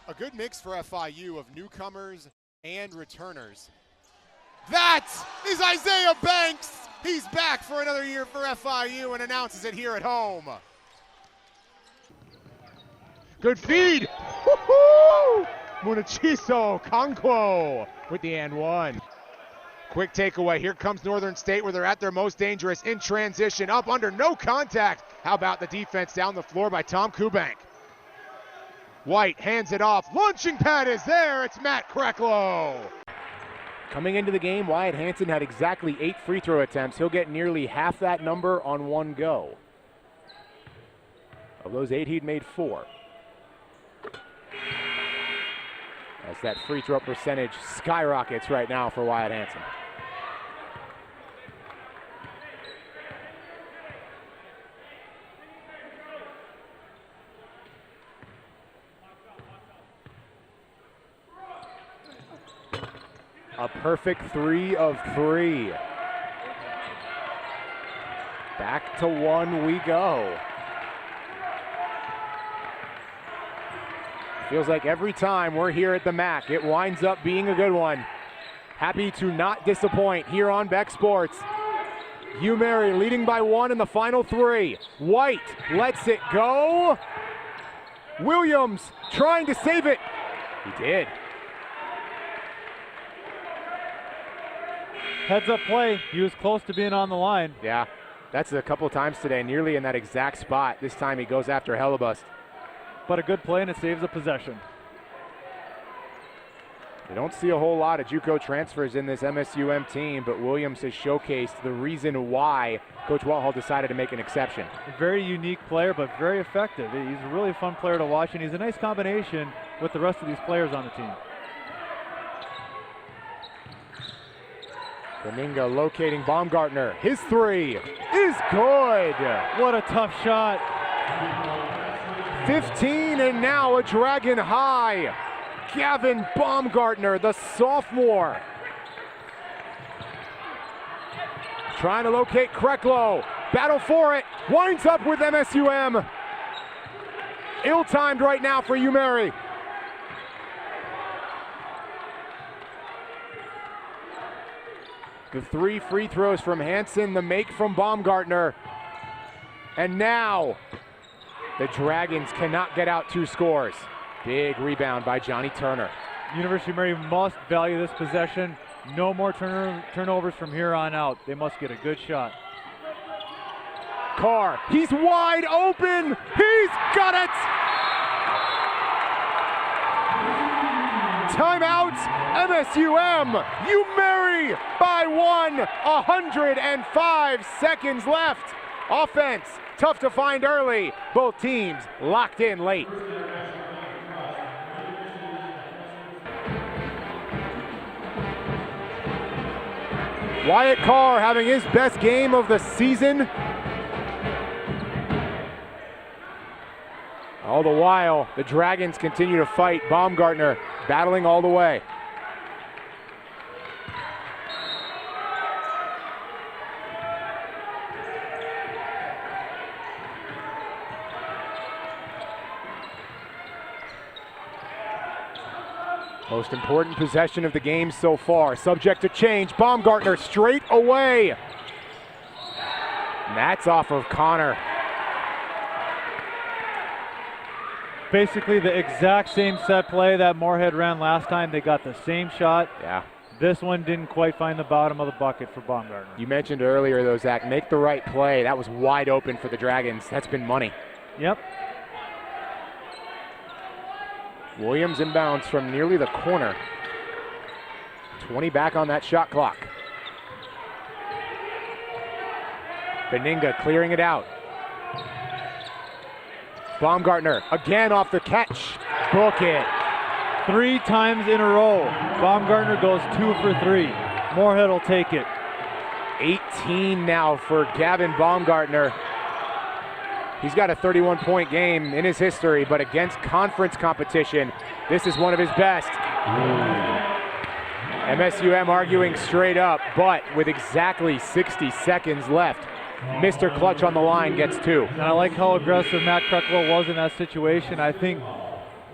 A good mix for FIU of newcomers and returners. That is Isaiah Banks. He's back for another year for FIU and announces it here at home. Good feed. Woo-hoo! Munachiso Conquo with the and one. Quick takeaway. Here comes Northern State where they're at their most dangerous in transition. Up under, no contact. How about the defense down the floor by Tom Kubank? White hands it off. Launching pad is there. It's Matt Krecklow. Coming into the game, Wyatt Hansen had exactly 8 free throw attempts. He'll get nearly half that number on one go. Of those 8, he'd made 4. As that free throw percentage skyrockets right now for Wyatt Hansen. A perfect 3 of 3. Back to 1 we go. Feels like every time we're here at the MAC, it winds up being a good one. Happy to not disappoint here on Beck Sports. Hugh Mary leading by 1 in the final 3. White lets it go. Williams trying to save it. He did. Heads up play. He was close to being on the line. Yeah, that's a couple of times today, nearly in that exact spot. This time he goes after Hellebust. But a good play and it saves a possession. You don't see a whole lot of JUCO transfers in this MSUM team, but Williams has showcased the reason why Coach Walthall decided to make an exception. A very unique player, but very effective. He's a really fun player to watch, and he's a nice combination with the rest of these players on the team. Dominga locating Baumgartner. His 3 is good. What a tough shot. 15 and now a Dragon high. Gavin Baumgartner, the sophomore. Trying to locate Krecklow. Battle for it. Winds up with MSUM. Ill-timed right now for UMary. The 3 free throws from Hansen, the make from Baumgartner. And now, the Dragons cannot get out 2 scores. Big rebound by Johnny Turner. University of Mary must value this possession. No more turnovers from here on out. They must get a good shot. Carr, he's wide open. He's got it. Timeout, MSUM. UMary by 1. 105 seconds left. Offense, tough to find early. Both teams locked in late. Wyatt Carr having his best game of the season. All the while, the Dragons continue to fight. Baumgartner battling all the way. Most important possession of the game so far. Subject to change. Baumgartner straight away. And that's off of Connor. Basically the exact same set play that Moorhead ran last time. They got the same shot. Yeah. This one didn't quite find the bottom of the bucket for Baumgartner. You mentioned earlier though, Zach, make the right play. That was wide open for the Dragons. That's been money. Yep. Williams inbounds from nearly the corner. 20 back on that shot clock. Beninga clearing it out. Baumgartner again off the catch. Book it. 3 times in a row. Baumgartner goes 2 for 3. Moorhead will take it. 18 now for Gavin Baumgartner. He's got a 31-point game in his history, but against conference competition, this is one of his best. MSUM arguing straight up, but with exactly 60 seconds left, Mr. Clutch on the line gets 2. And I like how aggressive Matt Krecklow was in that situation. I think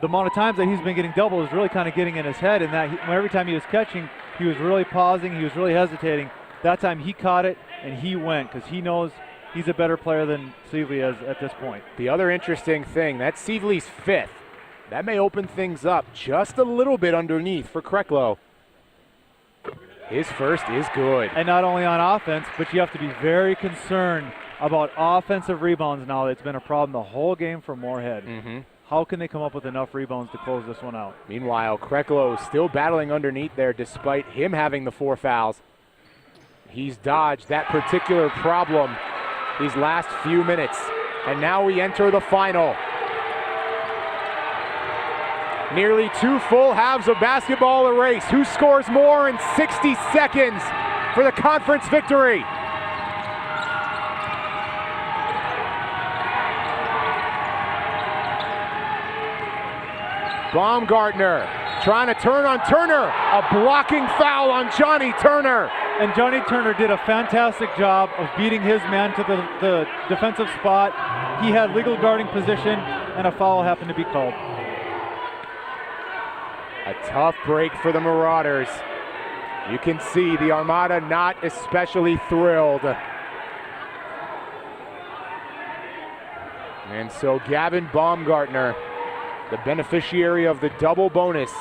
the amount of times that he's been getting doubled is really kind of getting in his head, and that every time he was catching, he was really pausing, he was really hesitating. That time he caught it and he went because he knows he's a better player than Sievely is at this point. The other interesting thing, that's Sievely's 5th. That may open things up just a little bit underneath for Kreklo. His first is good. And not only on offense, but you have to be very concerned about offensive rebounds now. It's been a problem the whole game for Moorhead. How can they come up with enough rebounds to close this one out? Meanwhile, Kreklo still battling underneath there despite him having the 4 fouls. He's dodged that particular problem these last few minutes. And now we enter the final. Nearly 2 full halves of basketball erased. Who scores more in 60 seconds for the conference victory? Baumgartner trying to turn on Turner. A blocking foul on Johnny Turner. And Johnny Turner did a fantastic job of beating his man to the defensive spot. He had legal guarding position, and a foul happened to be called. A tough break for the Marauders. You can see the Armada not especially thrilled. And so Gavin Baumgartner, the beneficiary of the double bonus.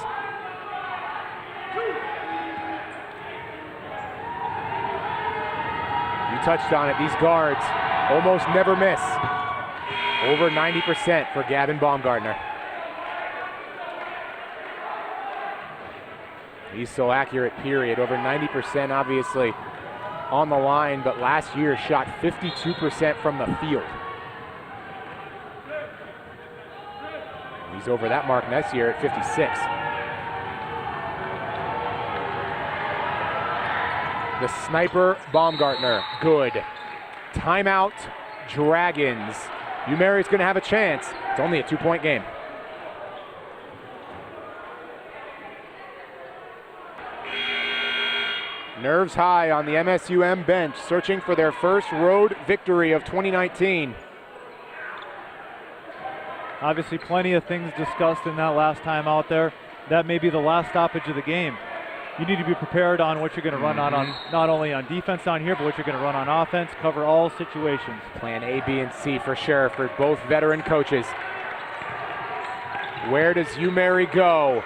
You touched on it, these guards almost never miss. Over 90% for Gavin Baumgartner. He's so accurate, period. Over 90% obviously on the line, but last year shot 52% from the field. He's over that mark next year at 56. The sniper Baumgartner, good. Timeout, Dragons. UMary's gonna have a chance. It's only a 2-point game. Nerves high on the MSUM bench, searching for their first road victory of 2019. Obviously plenty of things discussed in that last time out there. That may be the last stoppage of the game. You need to be prepared on what you're going to run on not only on defense down here, but what you're going to run on offense, cover all situations. Plan A, B, and C for sure for both veteran coaches. Where does UMary go?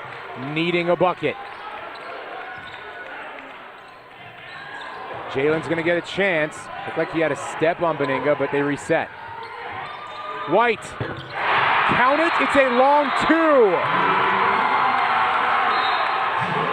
Needing a bucket. Jalen's going to get a chance. Looked like he had a step on Beninga, but they reset. White. Count it. It's a long 2.